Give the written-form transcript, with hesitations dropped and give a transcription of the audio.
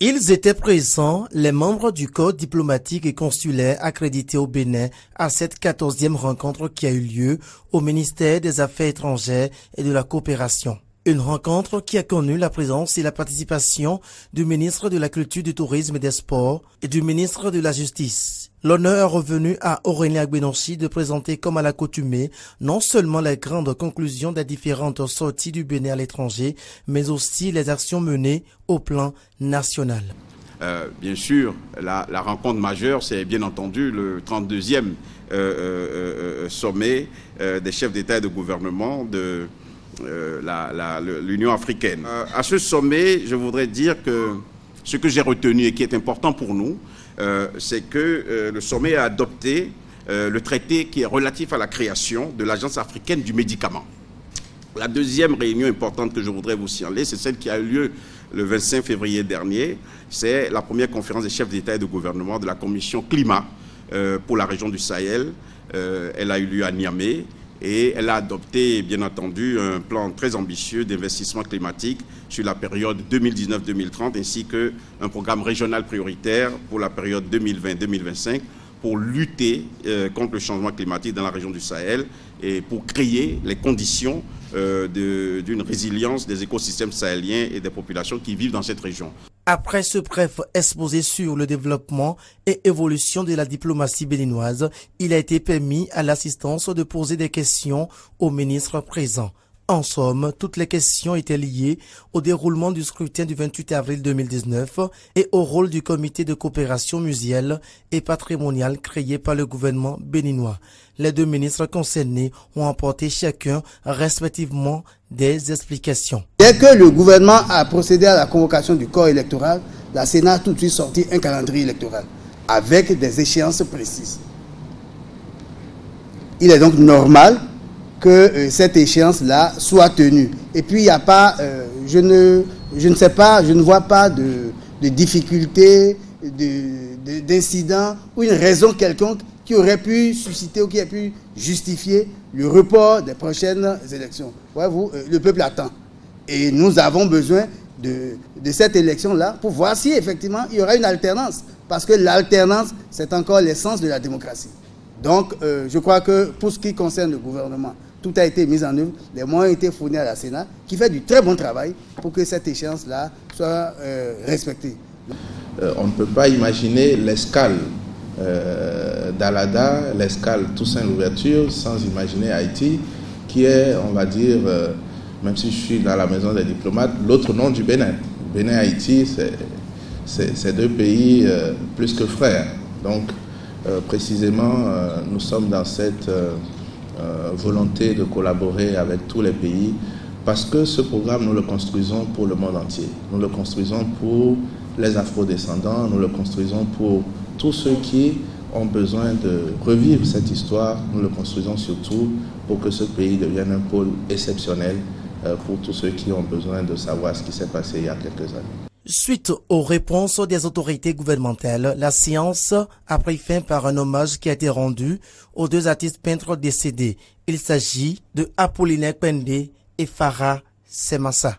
Ils étaient présents, les membres du corps diplomatique et consulaire accrédité au Bénin, à cette 14e rencontre qui a eu lieu au ministère des Affaires étrangères et de la coopération. Une rencontre qui a connu la présence et la participation du ministre de la Culture, du Tourisme et des Sports et du ministre de la Justice. L'honneur est revenu à Aurélien Agbenonchi de présenter comme à l'accoutumée non seulement les grandes conclusions des différentes sorties du Bénin à l'étranger, mais aussi les actions menées au plan national. Bien sûr, la rencontre majeure, c'est bien entendu le 32e sommet des chefs d'État et de gouvernement de l'Union africaine. À ce sommet, je voudrais dire que ce que j'ai retenu et qui est important pour nous, c'est que le sommet a adopté le traité qui est relatif à la création de l'Agence africaine du médicament. La deuxième réunion importante que je voudrais vous signaler, c'est celle qui a eu lieu le 25 février dernier. C'est la première conférence des chefs d'État et de gouvernement de la Commission climat pour la région du Sahel. Elle a eu lieu à Niamey. Et elle a adopté, bien entendu, un plan très ambitieux d'investissement climatique sur la période 2019-2030, ainsi qu'un programme régional prioritaire pour la période 2020-2025 pour lutter contre le changement climatique dans la région du Sahel et pour créer les conditions d'une résilience des écosystèmes sahéliens et des populations qui vivent dans cette région. Après ce bref exposé sur le développement et évolution de la diplomatie béninoise, il a été permis à l'assistance de poser des questions aux ministres présents. En somme, toutes les questions étaient liées au déroulement du scrutin du 28 avril 2019 et au rôle du comité de coopération muséale et patrimoniale créé par le gouvernement béninois. Les deux ministres concernés ont apporté chacun respectivement des explications. Dès que le gouvernement a procédé à la convocation du corps électoral, la Sénat a tout de suite sorti un calendrier électoral avec des échéances précises. Il est donc normal que cette échéance-là soit tenue. Et puis, il n'y a pas, je ne vois pas de difficulté, d'incident ou une raison quelconque qui aurait pu susciter ou qui a pu justifier le report des prochaines élections. Voyez-vous, le peuple attend. Et nous avons besoin de cette élection-là pour voir si effectivement il y aura une alternance. Parce que l'alternance, c'est encore l'essence de la démocratie. Donc, je crois que pour ce qui concerne le gouvernement, tout a été mis en œuvre, les moyens ont été fournis à la Sénat, qui fait du très bon travail pour que cette échéance-là soit respectée. On ne peut pas imaginer l'escale d'Alada, l'escale Toussaint Louverture, sans imaginer Haïti, qui est, on va dire, même si je suis dans la maison des diplomates, l'autre nom du Bénin. Bénin et Haïti, c'est deux pays plus que frères. Donc, précisément, nous sommes dans cette volonté de collaborer avec tous les pays parce que ce programme, nous le construisons pour le monde entier. Nous le construisons pour les afro-descendants, nous le construisons pour tous ceux qui ont besoin de revivre cette histoire. Nous le construisons surtout pour que ce pays devienne un pôle exceptionnel pour tous ceux qui ont besoin de savoir ce qui s'est passé il y a quelques années. Suite aux réponses des autorités gouvernementales, la séance a pris fin par un hommage qui a été rendu aux deux artistes peintres décédés. Il s'agit de Apollinaire Pendé et Farah Semassa.